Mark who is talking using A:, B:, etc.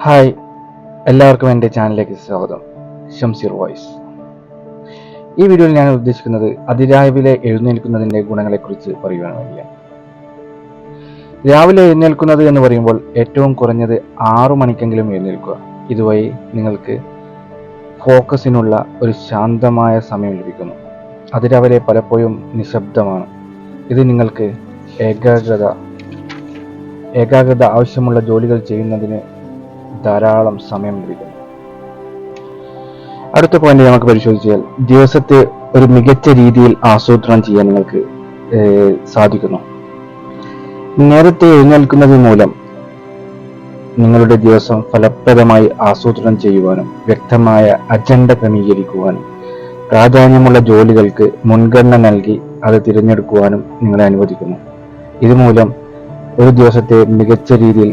A: Hi, എല്ലാവർക്കും എൻ്റെ ചാനലിലേക്ക് സ്വാഗതം. ഷംസീർ വോയിസ്. ഈ വീഡിയോയിൽ ഞാൻ ഉദ്ദേശിക്കുന്നത് അതിരാവിലെ എഴുന്നേൽക്കുന്നതിൻ്റെ ഗുണങ്ങളെക്കുറിച്ച് പറയുവാൻ വേണ്ടിയാണ്. രാവിലെ എഴുന്നേൽക്കുന്നത് എന്ന് പറയുമ്പോൾ ഏറ്റവും കുറഞ്ഞത് 6 മണിക്കെങ്കിലും എഴുന്നേൽക്കുക. ഇതുവഴി നിങ്ങൾക്ക് ഫോക്കസിനുള്ള ഒരു ശാന്തമായ സമയം ലഭിക്കുന്നു. അതിരാവിലെ പലപ്പോഴും നിശബ്ദമാണ്. ഇത് നിങ്ങൾക്ക് ഏകാഗ്രത ആവശ്യമുള്ള ജോലികൾ ചെയ്യുന്നതിന് ധാരാളം സമയം ലഭിക്കുന്നു. അടുത്ത പോയിന്റ് നമുക്ക് പരിശോധിച്ചാൽ ദിവസത്തെ ഒരു മികച്ച രീതിയിൽ ആസൂത്രണം ചെയ്യാൻ നിങ്ങൾക്ക് സാധിക്കുന്നു. നേരത്തെ എഴുന്നേൽക്കുന്നത് മൂലം നിങ്ങളുടെ ദിവസം ഫലപ്രദമായി ആസൂത്രണം ചെയ്യുവാനും വ്യക്തമായ അജണ്ട ക്രമീകരിക്കുവാനും പ്രാധാന്യമുള്ള ജോലികൾക്ക് മുൻഗണന നൽകി അത് തിരഞ്ഞെടുക്കുവാനും നിങ്ങളെ അനുവദിക്കുന്നു. ഇതുമൂലം ഒരു ദിവസത്തെ മികച്ച രീതിയിൽ